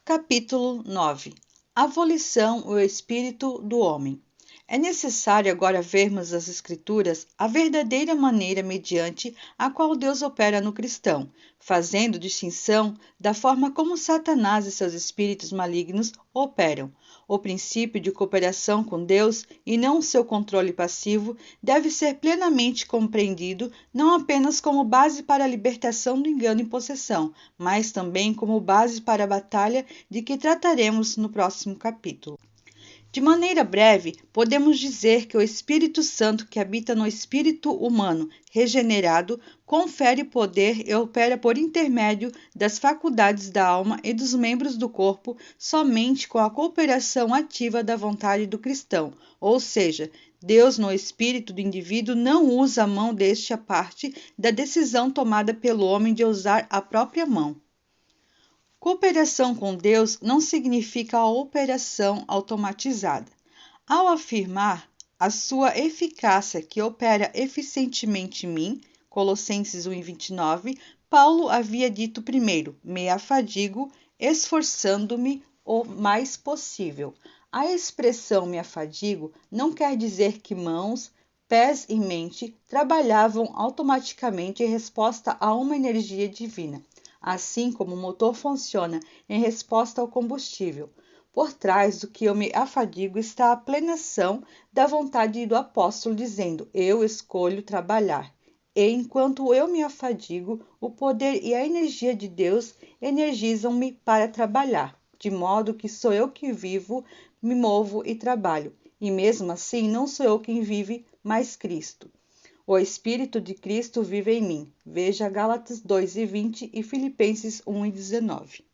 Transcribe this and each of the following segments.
Capítulo 9. A volição ou espírito do homem. É necessário agora vermos nas Escrituras a verdadeira maneira mediante a qual Deus opera no cristão, fazendo distinção da forma como Satanás e seus espíritos malignos operam. O princípio de cooperação com Deus e não o seu controle passivo deve ser plenamente compreendido não apenas como base para a libertação do engano e possessão, mas também como base para a batalha de que trataremos no próximo capítulo. De maneira breve, podemos dizer que o Espírito Santo que habita no espírito humano regenerado confere poder e opera por intermédio das faculdades da alma e dos membros do corpo somente com a cooperação ativa da vontade do cristão, ou seja, Deus no espírito do indivíduo não usa a mão deste à parte da decisão tomada pelo homem de usar a própria mão. Cooperação com Deus não significa a operação automatizada. Ao afirmar a sua eficácia que opera eficientemente em mim, Colossenses 1:29, Paulo havia dito primeiro, me afadigo, esforçando-me o mais possível. A expressão me afadigo não quer dizer que mãos, pés e mente trabalhavam automaticamente em resposta a uma energia divina, assim como o motor funciona em resposta ao combustível. Por trás do que eu me afadigo está a plenação da vontade do apóstolo, dizendo, eu escolho trabalhar. E enquanto eu me afadigo, o poder e a energia de Deus energizam-me para trabalhar, de modo que sou eu que vivo, me movo e trabalho. E mesmo assim, não sou eu quem vive, mas Cristo. O Espírito de Cristo vive em mim. Veja Gálatas 2:20 e Filipenses 1:19.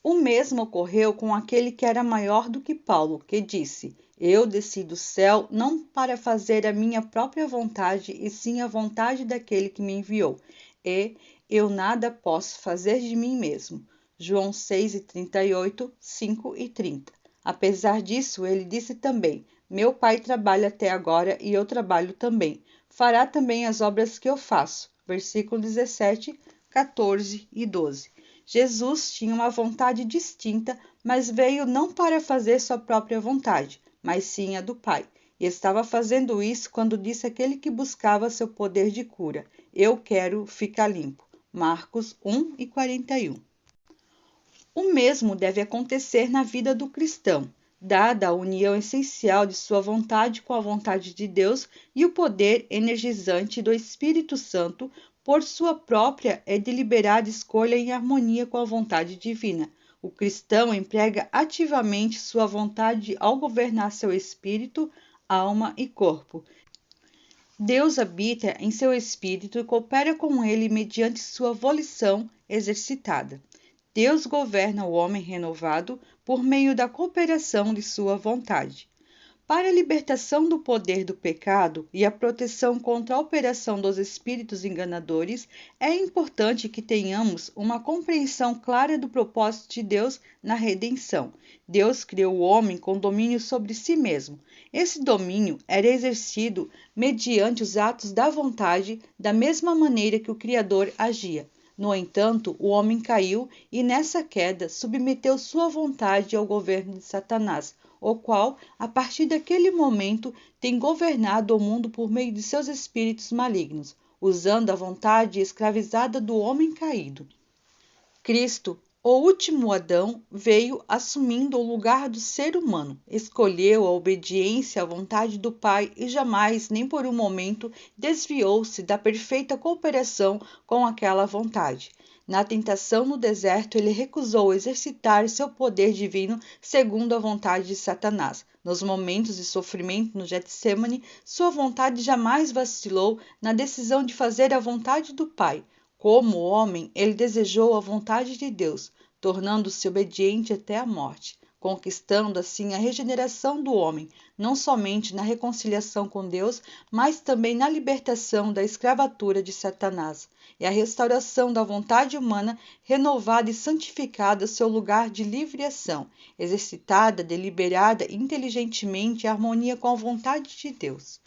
O mesmo ocorreu com aquele que era maior do que Paulo, que disse, eu desci do céu não para fazer a minha própria vontade, e sim a vontade daquele que me enviou. E eu nada posso fazer de mim mesmo. João 6:38, 5:30. Apesar disso, ele disse também, meu Pai trabalha até agora e eu trabalho também. Fará também as obras que eu faço. Versículo 17, 14 e 12. Jesus tinha uma vontade distinta, mas veio não para fazer sua própria vontade, mas sim a do Pai. E estava fazendo isso quando disse àquele que buscava seu poder de cura, eu quero ficar limpo. Marcos 1:41. O mesmo deve acontecer na vida do cristão, dada a união essencial de sua vontade com a vontade de Deus e o poder energizante do Espírito Santo por sua própria e deliberada escolha em harmonia com a vontade divina. O cristão emprega ativamente sua vontade ao governar seu espírito, alma e corpo. Deus habita em seu espírito e coopera com ele mediante sua volição exercitada. Deus governa o homem renovado por meio da cooperação de sua vontade. Para a libertação do poder do pecado e a proteção contra a operação dos espíritos enganadores, é importante que tenhamos uma compreensão clara do propósito de Deus na redenção. Deus criou o homem com domínio sobre si mesmo. Esse domínio era exercido mediante os atos da vontade, da mesma maneira que o Criador agia. No entanto, o homem caiu e, nessa queda, submeteu sua vontade ao governo de Satanás, o qual, a partir daquele momento, tem governado o mundo por meio de seus espíritos malignos, usando a vontade escravizada do homem caído. Cristo, o último Adão, veio assumindo o lugar do ser humano, escolheu a obediência à vontade do Pai e jamais, nem por um momento, desviou-se da perfeita cooperação com aquela vontade. Na tentação no deserto, ele recusou exercitar seu poder divino segundo a vontade de Satanás. Nos momentos de sofrimento no Getsêmani, sua vontade jamais vacilou na decisão de fazer a vontade do Pai. Como homem, ele desejou a vontade de Deus, tornando-se obediente até a morte, conquistando assim a regeneração do homem, não somente na reconciliação com Deus, mas também na libertação da escravatura de Satanás e a restauração da vontade humana renovada e santificada ao seu lugar de livre ação, exercitada, deliberada e inteligentemente em harmonia com a vontade de Deus.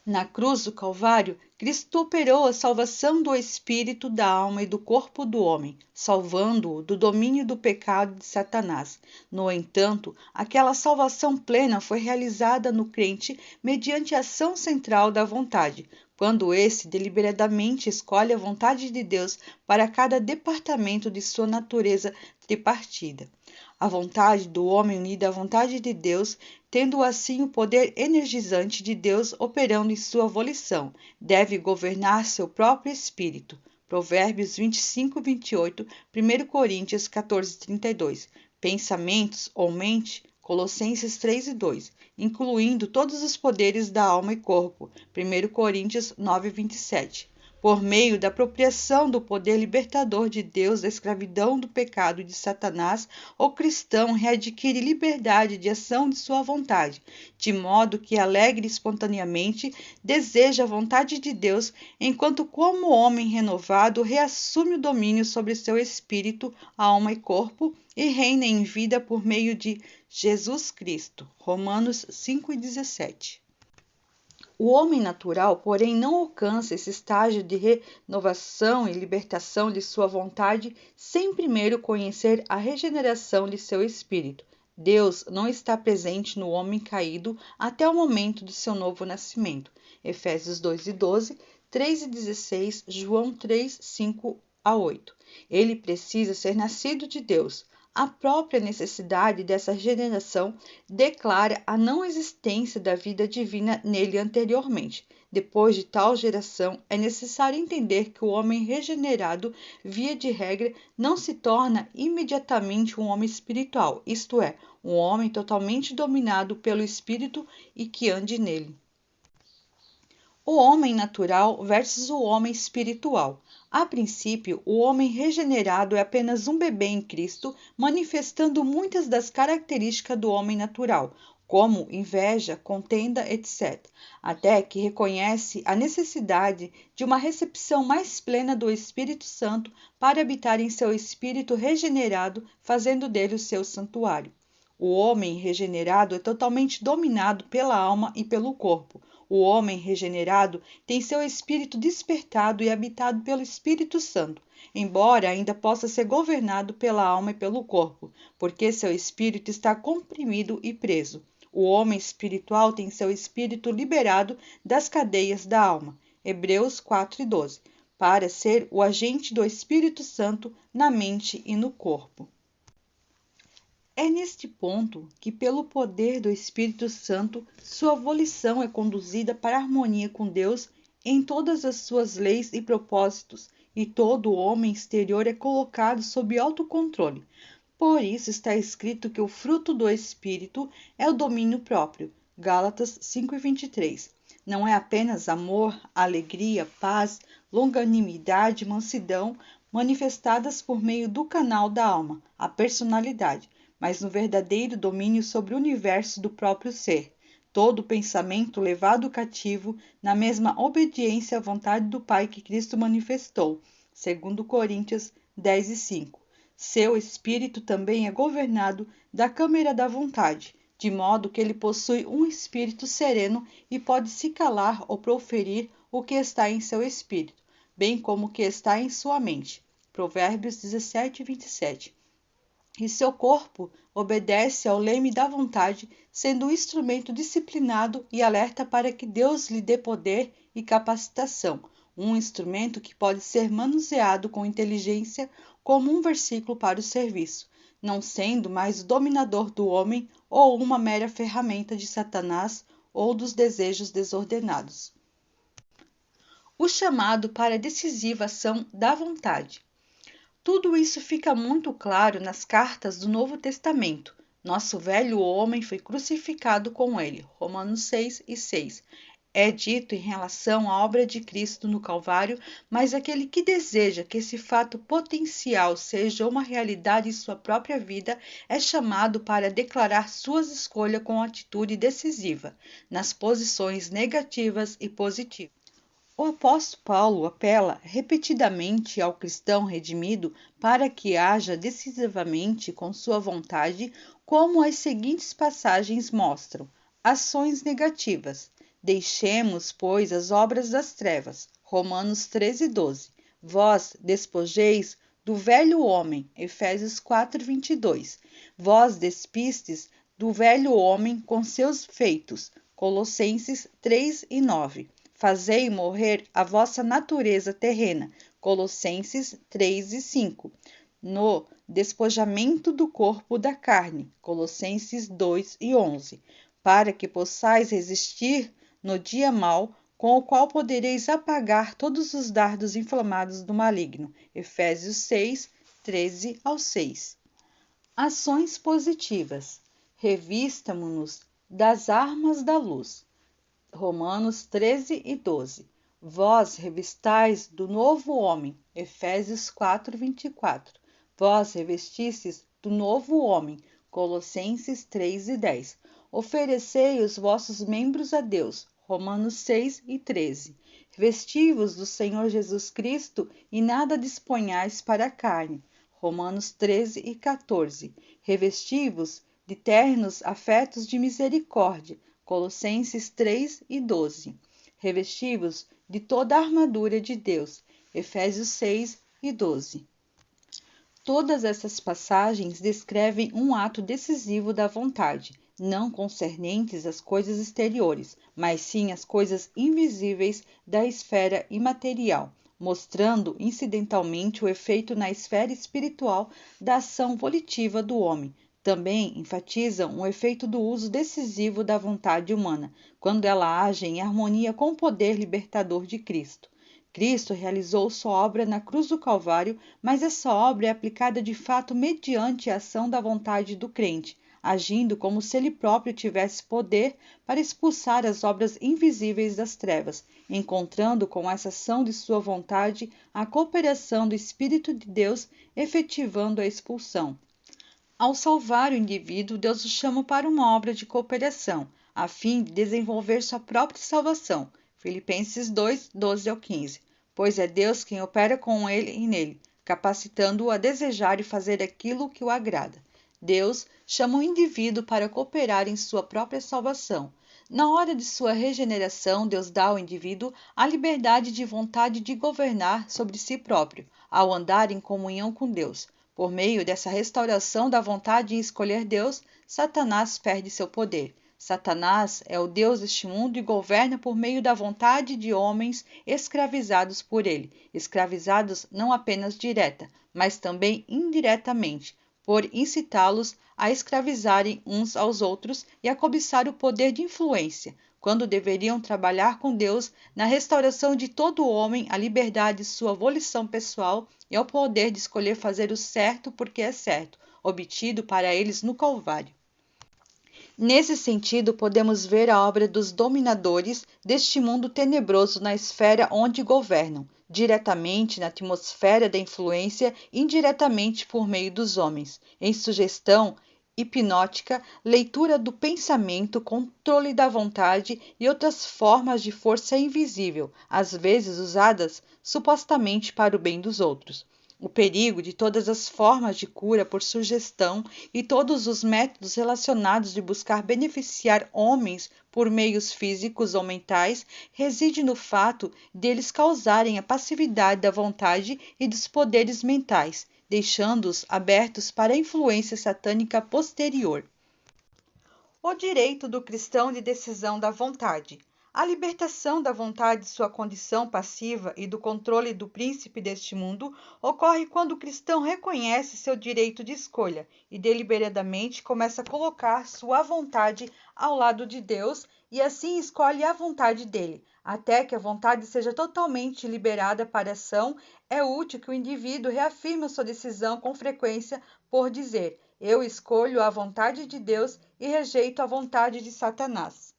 Na cruz do Calvário, Cristo operou a salvação do espírito, da alma e do corpo do homem, salvando-o do domínio do pecado de Satanás. No entanto, aquela salvação plena foi realizada no crente mediante a ação central da vontade, quando esse deliberadamente escolhe a vontade de Deus para cada departamento de sua natureza tripartida. A vontade do homem unida à vontade de Deus, tendo assim o poder energizante de Deus operando em sua volição, deve governar seu próprio espírito. Provérbios 25, 28, 1 Coríntios 14, 32. Pensamentos ou mente, Colossenses 3 e 2, incluindo todos os poderes da alma e corpo. 1 Coríntios 9, 27. Por meio da apropriação do poder libertador de Deus da escravidão do pecado e de Satanás, o cristão readquire liberdade de ação de sua vontade, de modo que alegre e espontaneamente deseja a vontade de Deus, enquanto como homem renovado reassume o domínio sobre seu espírito, alma e corpo e reina em vida por meio de Jesus Cristo. Romanos 5,17. O homem natural, porém, não alcança esse estágio de renovação e libertação de sua vontade sem primeiro conhecer a regeneração de seu espírito. Deus não está presente no homem caído até o momento de seu novo nascimento. Efésios 2:12, 3:16, João 3:5 a 8. Ele precisa ser nascido de Deus. A própria necessidade dessa regeneração declara a não existência da vida divina nele anteriormente. Depois de tal geração, é necessário entender que o homem regenerado, via de regra, não se torna imediatamente um homem espiritual, isto é, um homem totalmente dominado pelo espírito e que ande nele. O homem natural versus o homem espiritual. A princípio, o homem regenerado é apenas um bebê em Cristo, manifestando muitas das características do homem natural, como inveja, contenda, etc., até que reconhece a necessidade de uma recepção mais plena do Espírito Santo para habitar em seu espírito regenerado, fazendo dele o seu santuário. O homem regenerado é totalmente dominado pela alma e pelo corpo. O homem regenerado tem seu espírito despertado e habitado pelo Espírito Santo, embora ainda possa ser governado pela alma e pelo corpo, porque seu espírito está comprimido e preso. O homem espiritual tem seu espírito liberado das cadeias da alma. Hebreus 4:12, para ser o agente do Espírito Santo na mente e no corpo. É neste ponto que, pelo poder do Espírito Santo, sua volição é conduzida para a harmonia com Deus em todas as suas leis e propósitos, e todo o homem exterior é colocado sob autocontrole. Por isso está escrito que o fruto do Espírito é o domínio próprio. Gálatas 5:23. Não é apenas amor, alegria, paz, longanimidade, mansidão, manifestadas por meio do canal da alma, a personalidade, mas no verdadeiro domínio sobre o universo do próprio ser. Todo pensamento levado cativo na mesma obediência à vontade do Pai que Cristo manifestou. 2 Coríntios 10:5. Seu espírito também é governado da câmara da vontade, de modo que ele possui um espírito sereno e pode se calar ou proferir o que está em seu espírito, bem como o que está em sua mente. Provérbios 17:27. E seu corpo obedece ao leme da vontade, sendo um instrumento disciplinado e alerta para que Deus lhe dê poder e capacitação, um instrumento que pode ser manuseado com inteligência como um versículo para o serviço, não sendo mais o dominador do homem ou uma mera ferramenta de Satanás ou dos desejos desordenados. O chamado para a decisiva ação da vontade. Tudo isso fica muito claro nas cartas do Novo Testamento. Nosso velho homem foi crucificado com ele. Romanos 6:6. É dito em relação à obra de Cristo no Calvário, mas aquele que deseja que esse fato potencial seja uma realidade em sua própria vida é chamado para declarar suas escolhas com atitude decisiva, nas posições negativas e positivas. O apóstolo Paulo apela repetidamente ao cristão redimido para que haja decisivamente com sua vontade, como as seguintes passagens mostram: ações negativas. Deixemos, pois, as obras das trevas. Romanos 13:12. Vós despojeis do velho homem. Efésios 4:22. Vós despistes do velho homem com seus feitos. Colossenses 3:9. Fazei morrer a vossa natureza terrena. Colossenses 3:5. No despojamento do corpo da carne. Colossenses 2:11. Para que possais resistir no dia mau, com o qual podereis apagar todos os dardos inflamados do maligno. Efésios 6, 13-6. Ações positivas. Revistamo-nos das armas da luz. Romanos 13:12. Vós revistais do novo homem. Efésios 4:24. Vós revestistes do novo homem. Colossenses 3:10. Oferecei os vossos membros a Deus. Romanos 6:13. Vesti-vos do Senhor Jesus Cristo e nada disponhais para a carne. Romanos 13:14. Revesti-vos de ternos afetos de misericórdia. Colossenses 3:12. Revesti-vos de toda a armadura de Deus. Efésios 6:12. Todas essas passagens descrevem um ato decisivo da vontade, não concernentes às coisas exteriores, mas sim às coisas invisíveis da esfera imaterial, mostrando incidentalmente o efeito na esfera espiritual da ação volitiva do homem. Também enfatizam o efeito do uso decisivo da vontade humana, quando ela age em harmonia com o poder libertador de Cristo. Cristo realizou sua obra na cruz do Calvário, mas essa obra é aplicada de fato mediante a ação da vontade do crente, agindo como se ele próprio tivesse poder para expulsar as obras invisíveis das trevas, encontrando com essa ação de sua vontade a cooperação do Espírito de Deus, efetivando a expulsão. Ao salvar o indivíduo, Deus o chama para uma obra de cooperação, a fim de desenvolver sua própria salvação. Filipenses 2, 12-15. Pois é Deus quem opera com ele e nele, capacitando-o a desejar e fazer aquilo que o agrada. Deus chama o indivíduo para cooperar em sua própria salvação. Na hora de sua regeneração, Deus dá ao indivíduo a liberdade de vontade de governar sobre si próprio, ao andar em comunhão com Deus. Por meio dessa restauração da vontade em escolher Deus, Satanás perde seu poder. Satanás é o Deus deste mundo e governa por meio da vontade de homens escravizados por ele, escravizados não apenas direta, mas também indiretamente, por incitá-los a escravizarem uns aos outros e a cobiçar o poder de influência, quando deveriam trabalhar com Deus na restauração de todo o homem à liberdade de sua volição pessoal e ao poder de escolher fazer o certo porque é certo, obtido para eles no Calvário. Nesse sentido, podemos ver a obra dos dominadores deste mundo tenebroso na esfera onde governam, diretamente na atmosfera da influência, indiretamente por meio dos homens, em sugestão hipnótica, leitura do pensamento, controle da vontade e outras formas de força invisível, às vezes usadas supostamente para o bem dos outros. O perigo de todas as formas de cura por sugestão e todos os métodos relacionados de buscar beneficiar homens por meios físicos ou mentais reside no fato deles causarem a passividade da vontade e dos poderes mentais, deixando-os abertos para a influência satânica posterior. O direito do cristão de decisão da vontade. A libertação da vontade de sua condição passiva e do controle do príncipe deste mundo ocorre quando o cristão reconhece seu direito de escolha e deliberadamente começa a colocar sua vontade ao lado de Deus e assim escolhe a vontade dele. Até que a vontade seja totalmente liberada para a ação, é útil que o indivíduo reafirme sua decisão com frequência por dizer: eu escolho a vontade de Deus e rejeito a vontade de Satanás.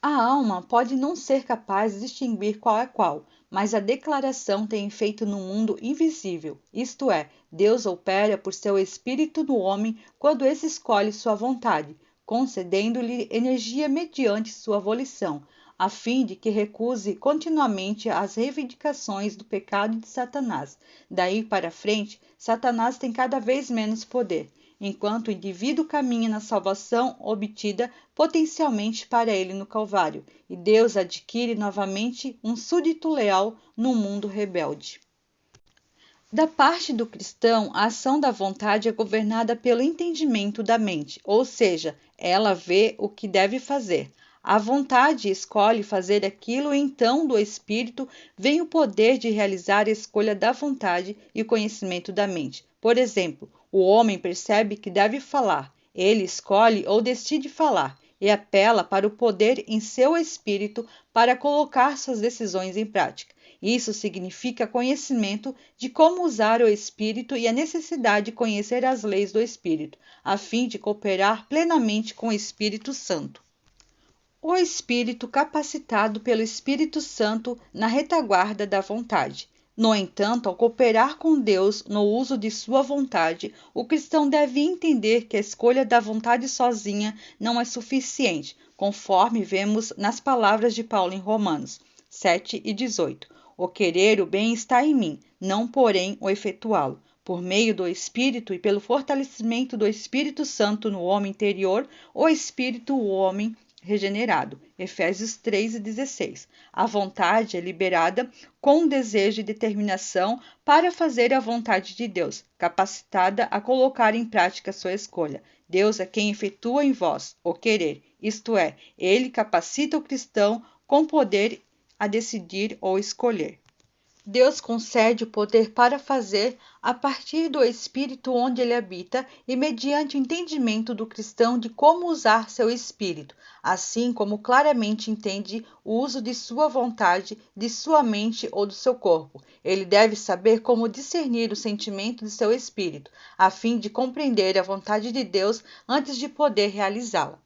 A alma pode não ser capaz de distinguir qual é qual, mas a declaração tem efeito no mundo invisível, isto é, Deus opera por seu espírito no homem quando esse escolhe sua vontade, concedendo-lhe energia mediante sua volição, a fim de que recuse continuamente as reivindicações do pecado de Satanás. Daí para frente, Satanás tem cada vez menos poder. enquanto o indivíduo caminha na salvação obtida potencialmente para ele no Calvário, e Deus adquire novamente um súdito leal no mundo rebelde. Da parte do cristão, a ação da vontade é governada pelo entendimento da mente, ou seja, ela vê o que deve fazer. A vontade escolhe fazer aquilo e então do espírito vem o poder de realizar a escolha da vontade e o conhecimento da mente. Por exemplo, o homem percebe que deve falar, ele escolhe ou decide falar e apela para o poder em seu espírito para colocar suas decisões em prática. Isso significa conhecimento de como usar o Espírito e a necessidade de conhecer as leis do Espírito, a fim de cooperar plenamente com o Espírito Santo. O Espírito capacitado pelo Espírito Santo na retaguarda da vontade. No entanto, ao cooperar com Deus no uso de sua vontade, o cristão deve entender que a escolha da vontade sozinha não é suficiente, conforme vemos nas palavras de Paulo em Romanos 7:18. O querer o bem está em mim, não porém o efetuá-lo. Por meio do Espírito e pelo fortalecimento do Espírito Santo no homem interior, o Espírito, o homem regenerado. Efésios 3:16. A vontade é liberada com desejo e determinação para fazer a vontade de Deus, capacitada a colocar em prática sua escolha. Deus é quem efetua em vós o querer, isto é, ele capacita o cristão com poder a decidir ou escolher. Deus concede o poder para fazer a partir do Espírito onde ele habita e mediante o entendimento do cristão de como usar seu Espírito, assim como claramente entende o uso de sua vontade, de sua mente ou do seu corpo. Ele deve saber como discernir o sentimento de seu Espírito, a fim de compreender a vontade de Deus antes de poder realizá-la.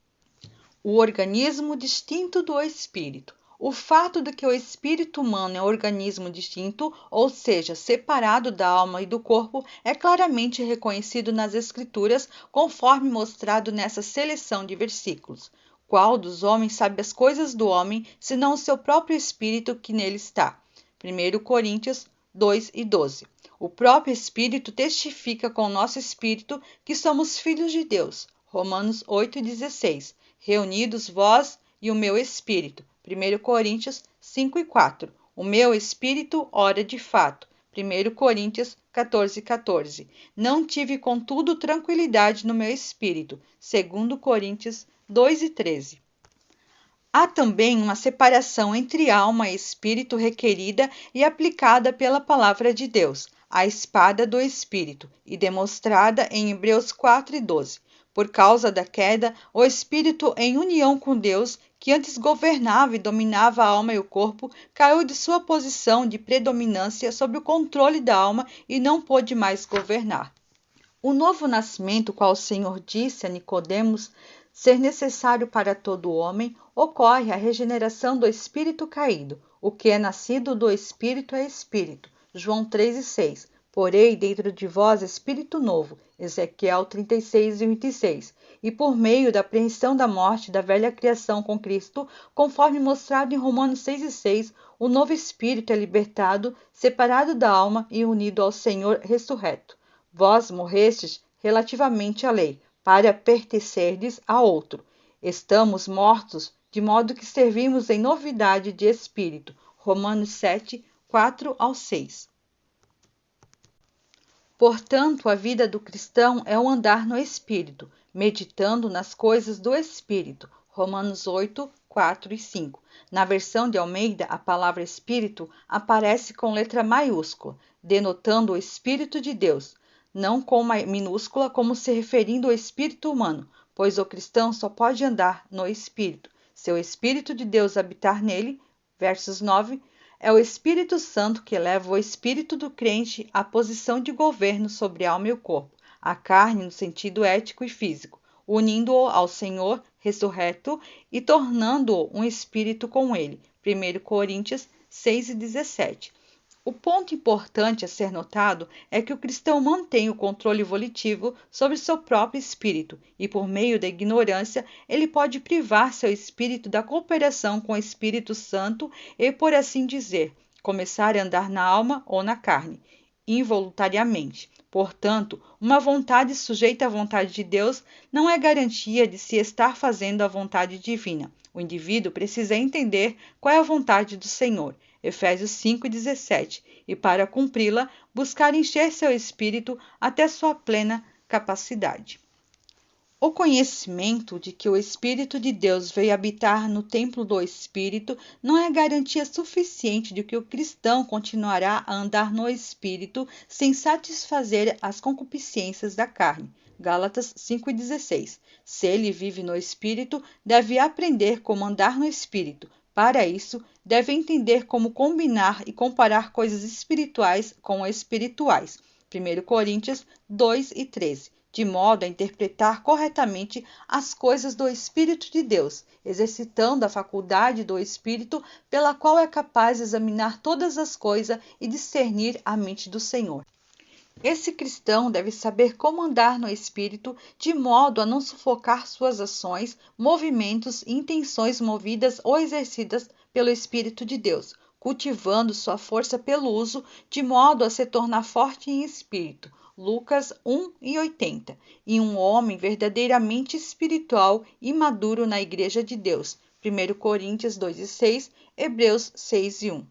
O organismo distinto do Espírito. O fato de que o espírito humano é um organismo distinto, ou seja, separado da alma e do corpo, é claramente reconhecido nas Escrituras, conforme mostrado nessa seleção de versículos. Qual dos homens sabe as coisas do homem, senão o seu próprio espírito que nele está? 1 Coríntios 2:12. O próprio Espírito testifica com o nosso espírito que somos filhos de Deus. Romanos 8:16. Reunidos vós e o meu espírito. 1 Coríntios 5:4. O meu espírito ora de fato. 1 Coríntios 14:14. Não tive, contudo, tranquilidade no meu espírito. 2 Coríntios 2:13. Há também uma separação entre alma e espírito requerida e aplicada pela palavra de Deus, a espada do espírito, e demonstrada em Hebreus 4:12. Por causa da queda, o espírito, em união com Deus, que antes governava e dominava a alma e o corpo, caiu de sua posição de predominância sob o controle da alma e não pôde mais governar. O novo nascimento, qual o Senhor disse a Nicodemos ser necessário para todo homem, ocorre a regeneração do espírito caído. O que é nascido do espírito é espírito. João 3:6. Porém, dentro de vós espírito novo. Ezequiel 36:26. E por meio da apreensão da morte da velha criação com Cristo, conforme mostrado em Romanos 6:6, o novo espírito é libertado, separado da alma e unido ao Senhor ressurreto. Vós morrestes relativamente à lei, para pertencerdes a outro. Estamos mortos, de modo que servimos em novidade de espírito. Romanos 7, 4-6. Portanto, a vida do cristão é o andar no Espírito, meditando nas coisas do Espírito. Romanos 8, 4 e 5. Na versão de Almeida, a palavra Espírito aparece com letra maiúscula, denotando o Espírito de Deus, não com minúscula como se referindo ao espírito humano, pois o cristão só pode andar no Espírito. Se o Espírito de Deus habitar nele, versos 9, é o Espírito Santo que leva o espírito do crente à posição de governo sobre a alma e o corpo, a carne no sentido ético e físico, unindo-o ao Senhor ressurreto e tornando-o um espírito com ele. 1 Coríntios 6:17. O ponto importante a ser notado é que o cristão mantém o controle volitivo sobre seu próprio espírito e, por meio da ignorância, ele pode privar seu espírito da cooperação com o Espírito Santo e, por assim dizer, começar a andar na alma ou na carne. involuntariamente. Portanto, uma vontade sujeita à vontade de Deus não é garantia de se estar fazendo a vontade divina. O indivíduo precisa entender qual é a vontade do Senhor, Efésios 5,17, e para cumpri-la, buscar encher seu espírito até sua plena capacidade. O conhecimento de que o Espírito de Deus veio habitar no templo do Espírito não é garantia suficiente de que o cristão continuará a andar no Espírito sem satisfazer as concupiscências da carne. Gálatas 5,16. Se ele vive no Espírito, deve aprender como andar no Espírito. Para isso, deve entender como combinar e comparar coisas espirituais com espirituais. 1 Coríntios 2:13. De modo a interpretar corretamente as coisas do Espírito de Deus, exercitando a faculdade do Espírito pela qual é capaz de examinar todas as coisas e discernir a mente do Senhor. Esse cristão deve saber como andar no Espírito de modo a não sufocar suas ações, movimentos e intenções movidas ou exercidas pelo Espírito de Deus, cultivando sua força pelo uso de modo a se tornar forte em espírito. Lucas 1:80, e um homem verdadeiramente espiritual e maduro na Igreja de Deus. 1 Coríntios 2:6, Hebreus 6:1.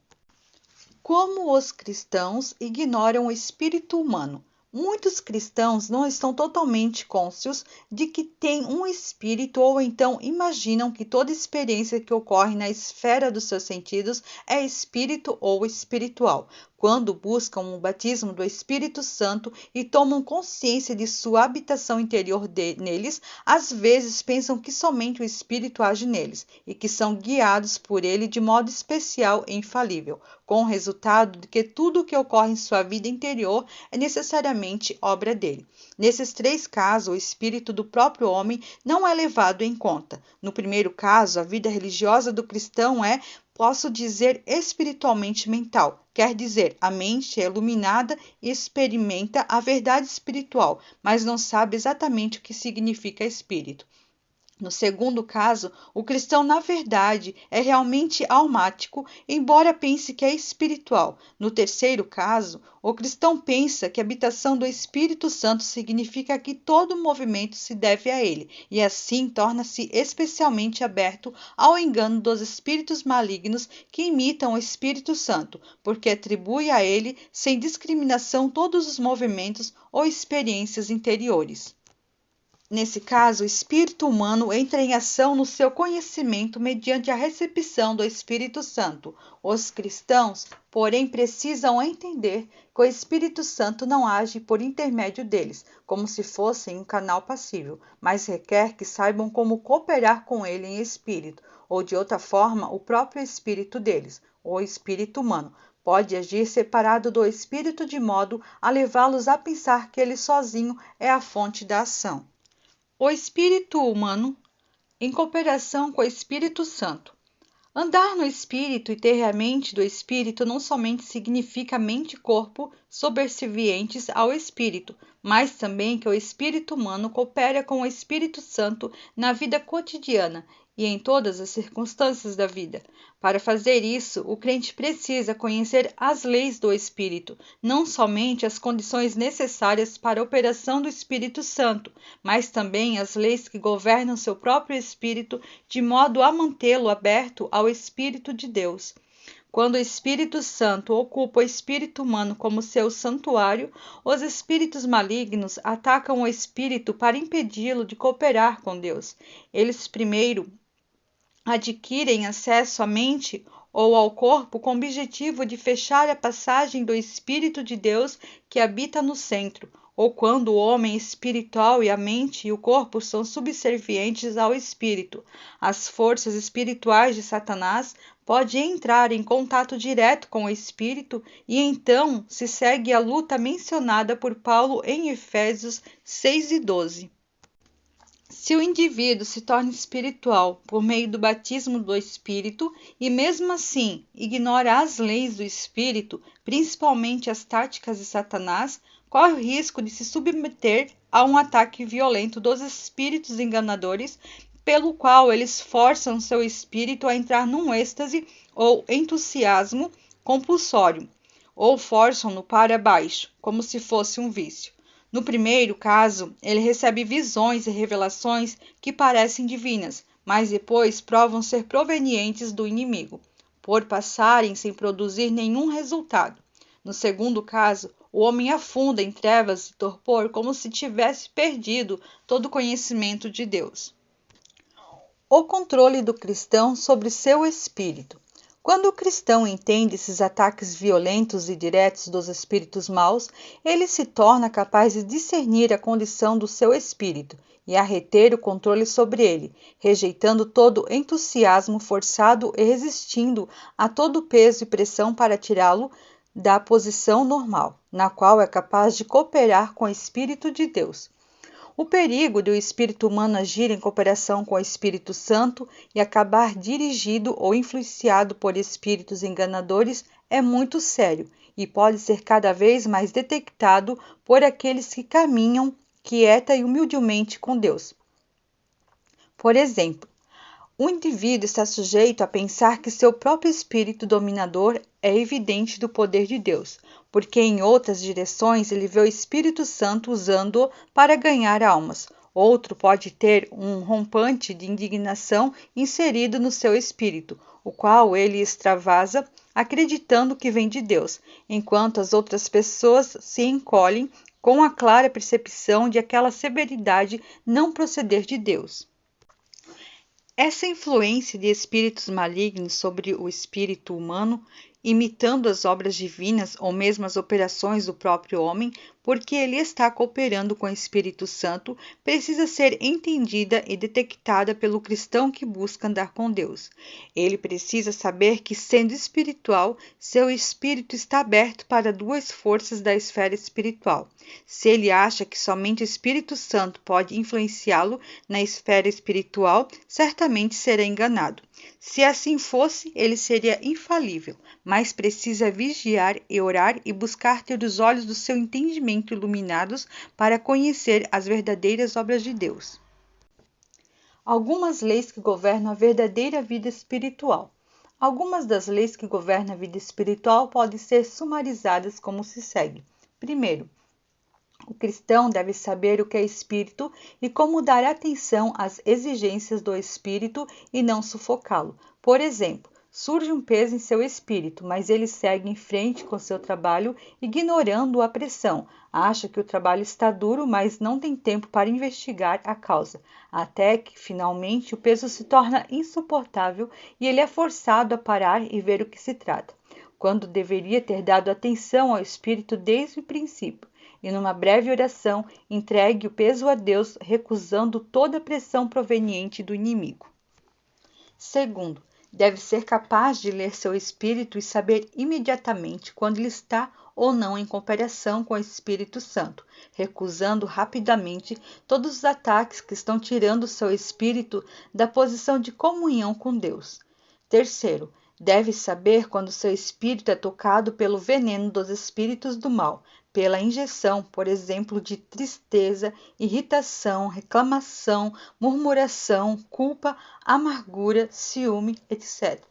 Como os cristãos ignoram o espírito humano? Muitos cristãos não estão totalmente cônscios de que têm um espírito ou então imaginam que toda experiência que ocorre na esfera dos seus sentidos é espírito ou espiritual. Quando buscam o batismo do Espírito Santo e tomam consciência de sua habitação interior neles, às vezes pensam que somente o Espírito age neles e que são guiados por ele de modo especial e infalível, com o resultado de que tudo o que ocorre em sua vida interior é necessariamente obra dele. Nesses três casos, o espírito do próprio homem não é levado em conta. No primeiro caso, a vida religiosa do cristão é, posso dizer, espiritualmente mental. Quer dizer, a mente é iluminada e experimenta a verdade espiritual, mas não sabe exatamente o que significa espírito. No segundo caso, o cristão, na verdade, é realmente almático, embora pense que é espiritual. No terceiro caso, o cristão pensa que a habitação do Espírito Santo significa que todo movimento se deve a ele, e assim torna-se especialmente aberto ao engano dos espíritos malignos que imitam o Espírito Santo, porque atribui a ele, sem discriminação, todos os movimentos ou experiências interiores. Nesse caso, o espírito humano entra em ação no seu conhecimento mediante a recepção do Espírito Santo. Os cristãos, porém, precisam entender que o Espírito Santo não age por intermédio deles, como se fossem um canal passível, mas requer que saibam como cooperar com ele em espírito, ou de outra forma, o próprio espírito deles, o espírito humano, pode agir separado do espírito de modo a levá-los a pensar que ele sozinho é a fonte da ação. O espírito humano em cooperação com o Espírito Santo. Andar no Espírito e ter a mente do Espírito não somente significa mente e corpo subservientes ao Espírito, mas também que o Espírito humano coopera com o Espírito Santo na vida cotidiana e em todas as circunstâncias da vida. Para fazer isso, o crente precisa conhecer as leis do Espírito, não somente as condições necessárias para a operação do Espírito Santo, mas também as leis que governam seu próprio espírito, de modo a mantê-lo aberto ao Espírito de Deus. Quando o Espírito Santo ocupa o espírito humano como seu santuário, os espíritos malignos atacam o espírito para impedi-lo de cooperar com Deus. Eles primeiro adquirem acesso à mente ou ao corpo com o objetivo de fechar a passagem do Espírito de Deus que habita no centro, ou quando o homem espiritual e a mente e o corpo são subservientes ao Espírito. As forças espirituais de Satanás podem entrar em contato direto com o Espírito e então se segue a luta mencionada por Paulo em Efésios 6:12. Se o indivíduo se torna espiritual por meio do batismo do Espírito e mesmo assim ignora as leis do Espírito, principalmente as táticas de Satanás, corre o risco de se submeter a um ataque violento dos espíritos enganadores, pelo qual eles forçam seu espírito a entrar num êxtase ou entusiasmo compulsório. ou forçam-no para baixo, como se fosse um vício. No primeiro caso, ele recebe visões e revelações que parecem divinas, mas depois provam ser provenientes do inimigo, por passarem sem produzir nenhum resultado. No segundo caso, o homem afunda em trevas e torpor como se tivesse perdido todo o conhecimento de Deus. O controle do cristão sobre seu espírito. Quando o cristão entende esses ataques violentos e diretos dos espíritos maus, ele se torna capaz de discernir a condição do seu espírito e a reter o controle sobre ele, rejeitando todo entusiasmo forçado e resistindo a todo peso e pressão para tirá-lo da posição normal, na qual é capaz de cooperar com o Espírito de Deus. O perigo do espírito humano agir em cooperação com o Espírito Santo e acabar dirigido ou influenciado por espíritos enganadores é muito sério e pode ser cada vez mais detectado por aqueles que caminham quieta e humildemente com Deus. Por exemplo, o indivíduo está sujeito a pensar que seu próprio espírito dominador é evidente do poder de Deus, porque em outras direções ele vê o Espírito Santo usando-o para ganhar almas. Outro pode ter um rompante de indignação inserido no seu espírito, o qual ele extravasa, acreditando que vem de Deus, enquanto as outras pessoas se encolhem com a clara percepção de aquela severidade não proceder de Deus. Essa influência de espíritos malignos sobre o espírito humano, imitando as obras divinas ou mesmo as operações do próprio homem, porque ele está cooperando com o Espírito Santo, precisa ser entendida e detectada pelo cristão que busca andar com Deus. Ele precisa saber que, sendo espiritual, seu espírito está aberto para duas forças da esfera espiritual. Se ele acha que somente o Espírito Santo pode influenciá-lo na esfera espiritual, certamente será enganado. Se assim fosse, ele seria infalível, mas precisa vigiar e orar e buscar ter os olhos do seu entendimento iluminados para conhecer as verdadeiras obras de Deus. Algumas leis que governam a verdadeira vida espiritual. Algumas das leis que governam a vida espiritual podem ser sumarizadas como se segue. Primeiro, o cristão deve saber o que é espírito e como dar atenção às exigências do espírito e não sufocá-lo. Por exemplo, surge um peso em seu espírito, mas ele segue em frente com seu trabalho, ignorando a pressão. Acha que o trabalho está duro, mas não tem tempo para investigar a causa, até que, finalmente, o peso se torna insuportável e ele é forçado a parar e ver o que se trata, quando deveria ter dado atenção ao espírito desde o princípio. E numa breve oração, entregue o peso a Deus, recusando toda a pressão proveniente do inimigo. Segundo, deve ser capaz de ler seu espírito e saber imediatamente quando ele está ou não em cooperação com o Espírito Santo, recusando rapidamente todos os ataques que estão tirando seu espírito da posição de comunhão com Deus. Terceiro, deve saber quando seu espírito é tocado pelo veneno dos espíritos do mal, pela injeção, por exemplo, de tristeza, irritação, reclamação, murmuração, culpa, amargura, ciúme, etc.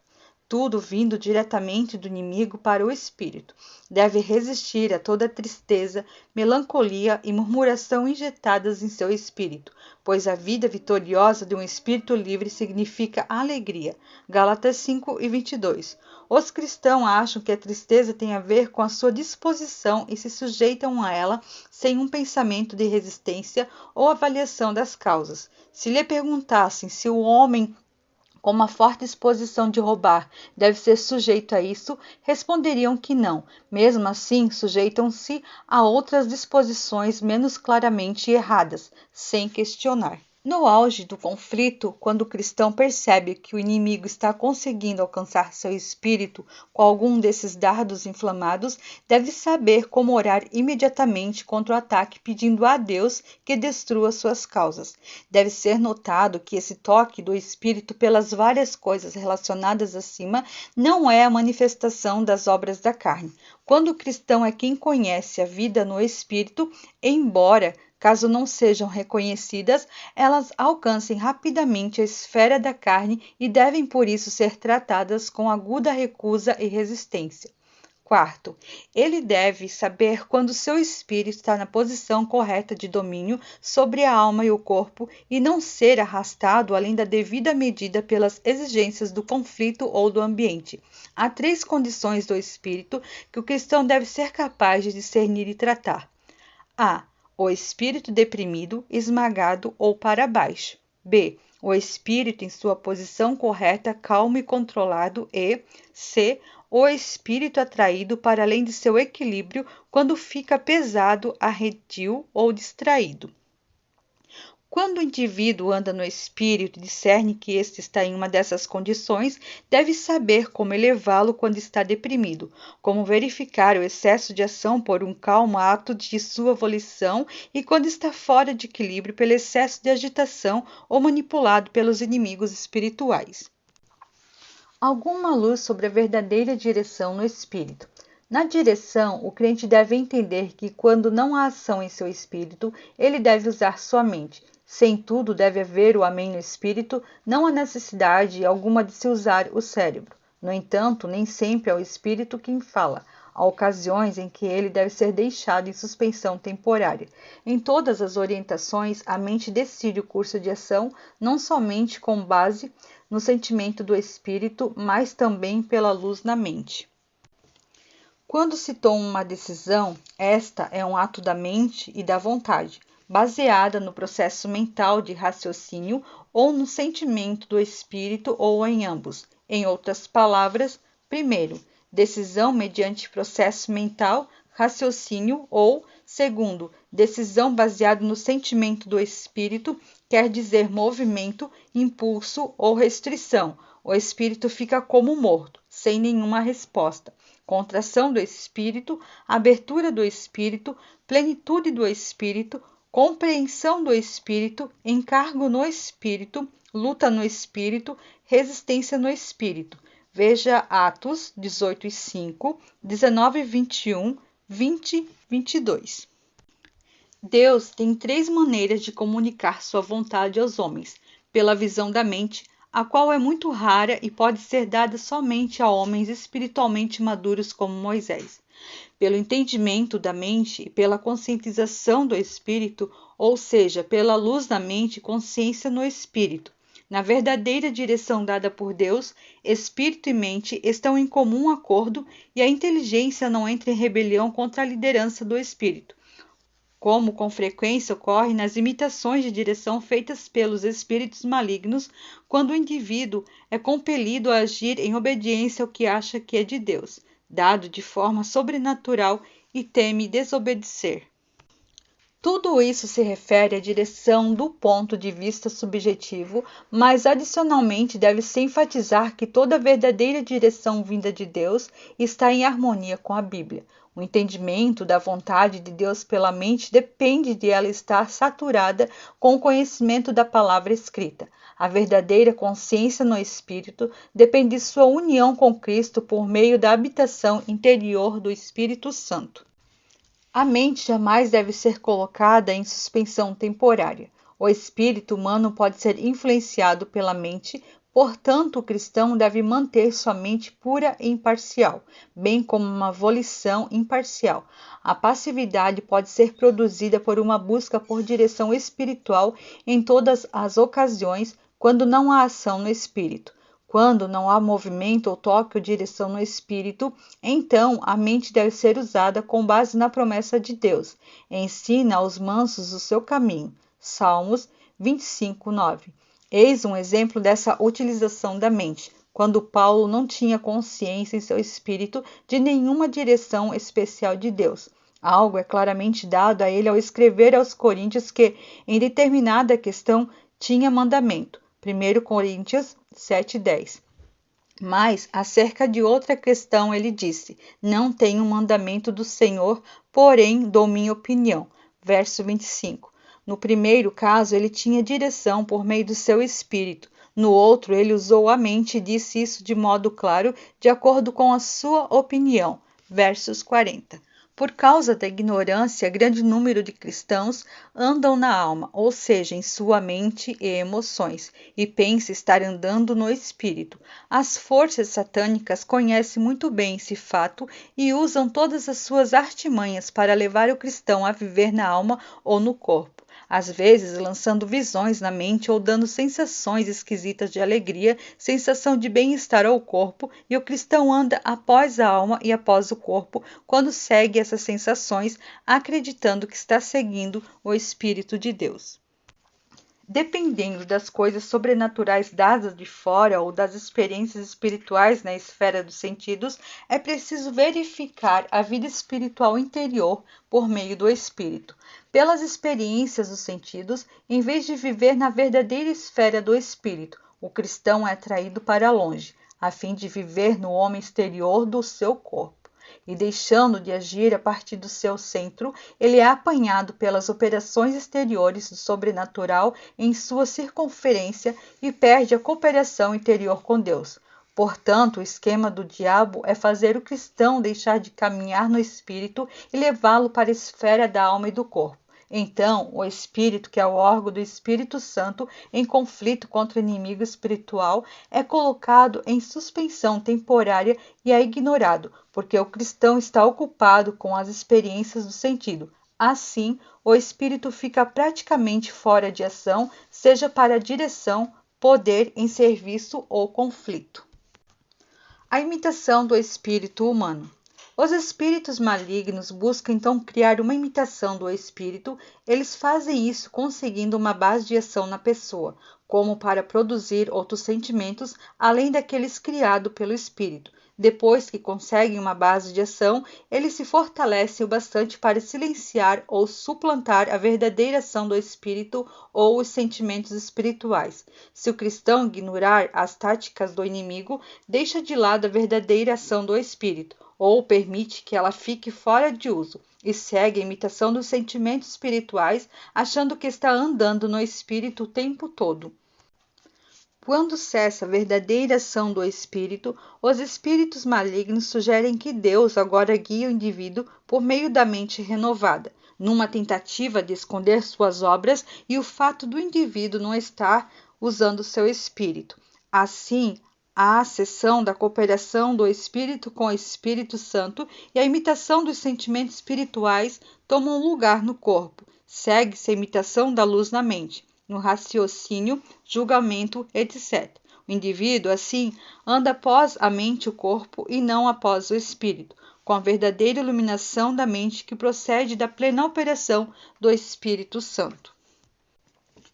Tudo vindo diretamente do inimigo para o espírito. Deve resistir a toda tristeza, melancolia e murmuração injetadas em seu espírito, pois a vida vitoriosa de um espírito livre significa alegria. Gálatas 5:22. Os cristãos acham que a tristeza tem a ver com a sua disposição e se sujeitam a ela sem um pensamento de resistência ou avaliação das causas. Se lhe perguntassem se o homem com uma forte disposição de roubar deve ser sujeito a isso, responderiam que não. Mesmo assim, sujeitam-se a outras disposições menos claramente erradas, sem questionar. No auge do conflito, quando o cristão percebe que o inimigo está conseguindo alcançar seu espírito com algum desses dardos inflamados, deve saber como orar imediatamente contra o ataque, pedindo a Deus que destrua suas causas. Deve ser notado que esse toque do espírito pelas várias coisas relacionadas acima não é a manifestação das obras da carne. Quando o cristão é quem conhece a vida no espírito, embora caso não sejam reconhecidas, elas alcancem rapidamente a esfera da carne e devem por isso ser tratadas com aguda recusa e resistência. Quarto, ele deve saber quando seu espírito está na posição correta de domínio sobre a alma e o corpo e não ser arrastado além da devida medida pelas exigências do conflito ou do ambiente. Há 3 condições do espírito que o cristão deve ser capaz de discernir e tratar. A. O espírito deprimido, esmagado ou para baixo. B. O espírito em sua posição correta, calmo e controlado. E C. O espírito atraído para além de seu equilíbrio quando fica pesado, arredio ou distraído. Quando o indivíduo anda no espírito e discerne que este está em uma dessas condições, deve saber como elevá-lo quando está deprimido, como verificar o excesso de ação por um calmo ato de sua volição e quando está fora de equilíbrio pelo excesso de agitação ou manipulado pelos inimigos espirituais. Alguma luz sobre a verdadeira direção no espírito. Na direção, o crente deve entender que quando não há ação em seu espírito, ele deve usar sua mente. Sem tudo deve haver o amém no espírito, não há necessidade alguma de se usar o cérebro. No entanto, nem sempre é o espírito quem fala. Há ocasiões em que ele deve ser deixado em suspensão temporária. Em todas as orientações, a mente decide o curso de ação, não somente com base no sentimento do espírito, mas também pela luz na mente. Quando se toma uma decisão, esta é um ato da mente e da vontade, baseada no processo mental de raciocínio ou no sentimento do espírito ou em ambos. Em outras palavras, primeiro, decisão mediante processo mental, raciocínio ou, segundo, decisão baseada no sentimento do espírito, quer dizer movimento, impulso ou restrição. O espírito fica como morto, sem nenhuma resposta. Contração do espírito, abertura do espírito, plenitude do espírito, compreensão do espírito, encargo no espírito, luta no espírito, resistência no espírito. Veja Atos 18:5, 19:21, 20, 22. Deus tem 3 maneiras de comunicar sua vontade aos homens: pela visão da mente, a qual é muito rara e pode ser dada somente a homens espiritualmente maduros como Moisés; pelo entendimento da mente e pela conscientização do espírito, ou seja, pela luz da mente e consciência no espírito. Na verdadeira direção dada por Deus, espírito e mente estão em comum acordo e a inteligência não entra em rebelião contra a liderança do espírito, como com frequência ocorre nas imitações de direção feitas pelos espíritos malignos, quando o indivíduo é compelido a agir em obediência ao que acha que é de Deus, dado de forma sobrenatural, e teme desobedecer. Tudo isso se refere à direção do ponto de vista subjetivo, mas adicionalmente deve-se enfatizar que toda verdadeira direção vinda de Deus está em harmonia com a Bíblia. O entendimento da vontade de Deus pela mente depende de ela estar saturada com o conhecimento da palavra escrita. A verdadeira consciência no Espírito depende de sua união com Cristo por meio da habitação interior do Espírito Santo. A mente jamais deve ser colocada em suspensão temporária. O espírito humano pode ser influenciado pela mente, portanto, o cristão deve manter sua mente pura e imparcial, bem como uma volição imparcial. A passividade pode ser produzida por uma busca por direção espiritual em todas as ocasiões, quando não há ação no espírito. Quando não há movimento ou toque ou direção no espírito, então a mente deve ser usada com base na promessa de Deus. Ensina aos mansos o seu caminho. Salmos 25:9. Eis um exemplo dessa utilização da mente, quando Paulo não tinha consciência em seu espírito de nenhuma direção especial de Deus. Algo é claramente dado a ele ao escrever aos Coríntios que, em determinada questão, tinha mandamento. 1 Coríntios 7:10. Mas, acerca de outra questão, ele disse: não tenho mandamento do Senhor, porém dou minha opinião. Verso 25. No primeiro caso, ele tinha direção por meio do seu espírito. No outro, ele usou a mente e disse isso de modo claro, de acordo com a sua opinião. Versos 40. Por causa da ignorância, grande número de cristãos andam na alma, ou seja, em sua mente e emoções, e pensa estar andando no espírito. As forças satânicas conhecem muito bem esse fato e usam todas as suas artimanhas para levar o cristão a viver na alma ou no corpo. Às vezes lançando visões na mente ou dando sensações esquisitas de alegria, sensação de bem-estar ao corpo, e o cristão anda após a alma e após o corpo quando segue essas sensações, acreditando que está seguindo o Espírito de Deus. Dependendo das coisas sobrenaturais dadas de fora ou das experiências espirituais na esfera dos sentidos, é preciso verificar a vida espiritual interior por meio do Espírito. Pelas experiências dos sentidos, em vez de viver na verdadeira esfera do Espírito, o cristão é atraído para longe, a fim de viver no homem exterior do seu corpo. E deixando de agir a partir do seu centro, ele é apanhado pelas operações exteriores do sobrenatural em sua circunferência e perde a cooperação interior com Deus. Portanto, o esquema do diabo é fazer o cristão deixar de caminhar no espírito e levá-lo para a esfera da alma e do corpo. Então, o espírito, que é o órgão do Espírito Santo, em conflito contra o inimigo espiritual, é colocado em suspensão temporária e é ignorado, porque o cristão está ocupado com as experiências do sentido. Assim, o espírito fica praticamente fora de ação, seja para direção, poder em serviço ou conflito. A imitação do espírito humano. Os espíritos malignos buscam então criar uma imitação do espírito. Eles fazem isso conseguindo uma base de ação na pessoa, como para produzir outros sentimentos além daqueles criados pelo espírito. Depois que conseguem uma base de ação, eles se fortalecem o bastante para silenciar ou suplantar a verdadeira ação do espírito ou os sentimentos espirituais. Se o cristão ignorar as táticas do inimigo, deixa de lado a verdadeira ação do espírito, ou permite que ela fique fora de uso, e segue a imitação dos sentimentos espirituais, achando que está andando no espírito o tempo todo. Quando cessa a verdadeira ação do espírito, os espíritos malignos sugerem que Deus agora guia o indivíduo por meio da mente renovada, numa tentativa de esconder suas obras e o fato do indivíduo não estar usando seu espírito. Assim, a acessão da cooperação do Espírito com o Espírito Santo e a imitação dos sentimentos espirituais tomam lugar no corpo. Segue-se a imitação da luz na mente, no raciocínio, julgamento, etc. O indivíduo, assim, anda após a mente e o corpo e não após o espírito, com a verdadeira iluminação da mente que procede da plena operação do Espírito Santo.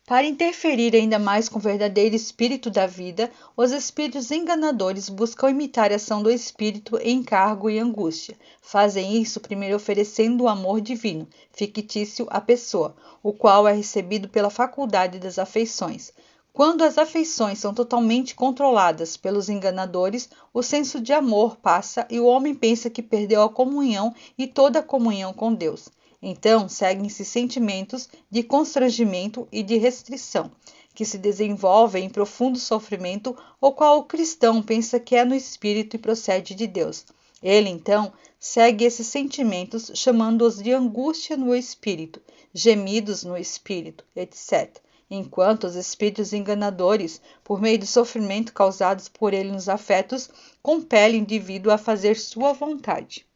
Para interferir ainda mais com o verdadeiro espírito da vida, os espíritos enganadores buscam imitar a ação do espírito em encargo e angústia. Fazem isso primeiro oferecendo o amor divino, fictício à pessoa, o qual é recebido pela faculdade das afeições. Quando as afeições são totalmente controladas pelos enganadores, o senso de amor passa e o homem pensa que perdeu a comunhão e toda a comunhão com Deus. Então, seguem-se sentimentos de constrangimento e de restrição, que se desenvolvem em profundo sofrimento, o qual o cristão pensa que é no espírito e procede de Deus. Ele, então, segue esses sentimentos, chamando-os de angústia no espírito, gemidos no espírito, etc. Enquanto os espíritos enganadores, por meio do sofrimento causados por ele nos afetos, compelem o indivíduo a fazer sua vontade.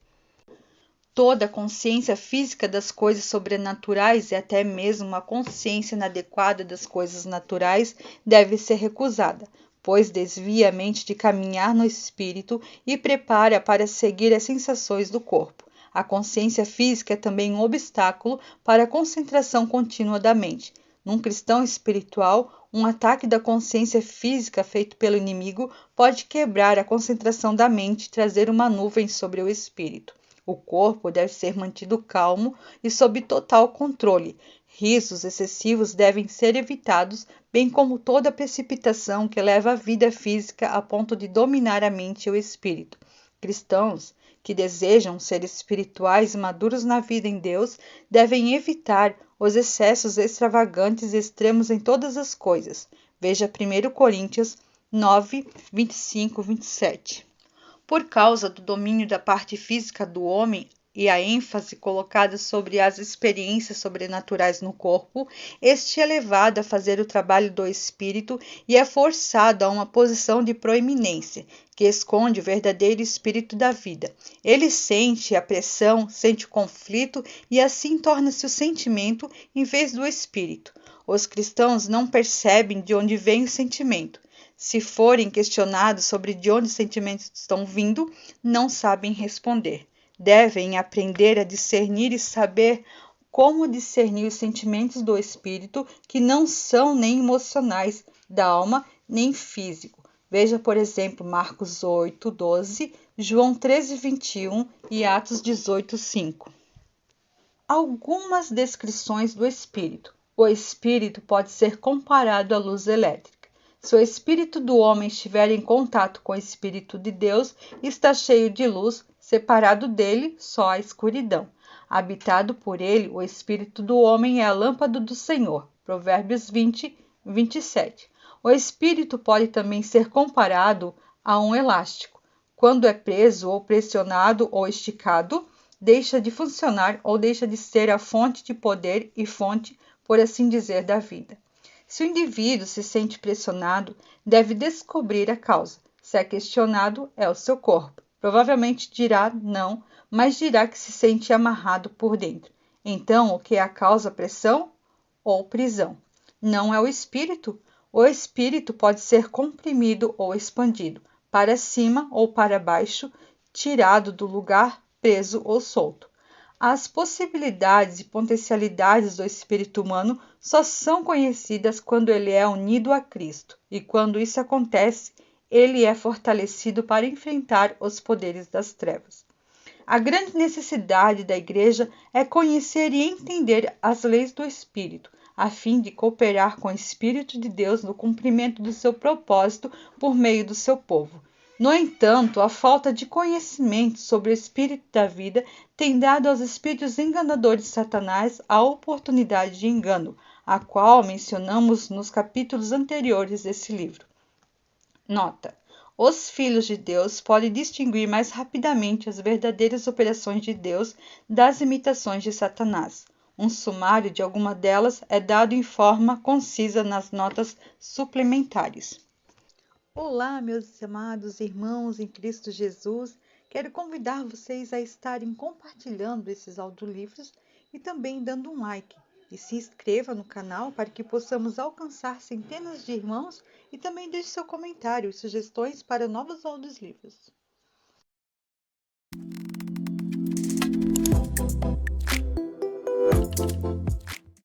Toda a consciência física das coisas sobrenaturais e até mesmo a consciência inadequada das coisas naturais deve ser recusada, pois desvia a mente de caminhar no espírito e prepara para seguir as sensações do corpo. A consciência física é também um obstáculo para a concentração contínua da mente. Num cristão espiritual, um ataque da consciência física feito pelo inimigo pode quebrar a concentração da mente e trazer uma nuvem sobre o espírito. O corpo deve ser mantido calmo e sob total controle. Risos excessivos devem ser evitados, bem como toda precipitação que leva a vida física a ponto de dominar a mente e o espírito. Cristãos que desejam ser espirituais e maduros na vida em Deus devem evitar os excessos extravagantes e extremos em todas as coisas. Veja 1 Coríntios 9, 25, 27. Por causa do domínio da parte física do homem, e a ênfase colocada sobre as experiências sobrenaturais no corpo, este é levado a fazer o trabalho do espírito e é forçado a uma posição de proeminência, que esconde o verdadeiro espírito da vida. Ele sente a pressão, sente o conflito e assim torna-se o sentimento em vez do espírito. Os cristãos não percebem de onde vem o sentimento. Se forem questionados sobre de onde os sentimentos estão vindo, não sabem responder. Devem aprender a discernir e saber como discernir os sentimentos do espírito, que não são nem emocionais, da alma, nem físico. Veja, por exemplo, Marcos 8, 12, João 13, 21 e Atos 18, 5. Algumas descrições do espírito. O espírito pode ser comparado à luz elétrica. Se o espírito do homem estiver em contato com o espírito de Deus, está cheio de luz, separado dele só a escuridão. Habitado por ele, o espírito do homem é a lâmpada do Senhor. Provérbios 20, 27. O espírito pode também ser comparado a um elástico. Quando é preso ou pressionado ou esticado, deixa de funcionar ou deixa de ser a fonte de poder e fonte, por assim dizer, da vida. Se o indivíduo se sente pressionado, deve descobrir a causa. Se é questionado, é o seu corpo. Provavelmente dirá não, mas dirá que se sente amarrado por dentro. Então, o que é a causa pressão ou prisão? Não é o espírito. O espírito pode ser comprimido ou expandido, para cima ou para baixo, tirado do lugar, preso ou solto. As possibilidades e potencialidades do espírito humano só são conhecidas quando ele é unido a Cristo, e quando isso acontece, ele é fortalecido para enfrentar os poderes das trevas. A grande necessidade da Igreja é conhecer e entender as leis do Espírito, a fim de cooperar com o Espírito de Deus no cumprimento do seu propósito por meio do seu povo. No entanto, a falta de conhecimento sobre o espírito da vida tem dado aos espíritos enganadores de Satanás a oportunidade de engano, a qual mencionamos nos capítulos anteriores desse livro. Nota: os filhos de Deus podem distinguir mais rapidamente as verdadeiras operações de Deus das imitações de Satanás. Um sumário de alguma delas é dado em forma concisa nas notas suplementares. Olá, meus amados irmãos em Cristo Jesus. Quero convidar vocês a estarem compartilhando esses audiolivros e também dando um like. E se inscreva no canal para que possamos alcançar centenas de irmãos e também deixe seu comentário e sugestões para novos audiolivros.